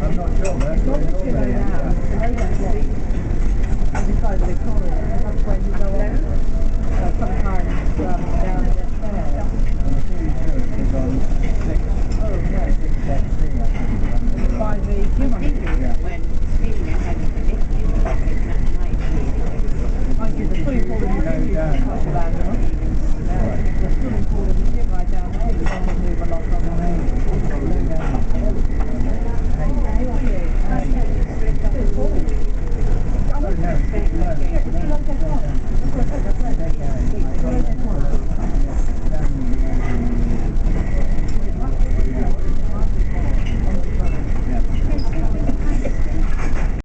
I'm not sure, man. It's obviously go down. And decide what they call it. That's when you go on. Sometimes down at there. I'm pretty sure it was on 6. Oh, yeah. 6XC, I think. By the human. When speaking ahead of it, you were taking that night. Mind you, the swimming pool in the gym is not bad enough. The swimming pool in the gym right down there, you don't move a lot from there. Hey,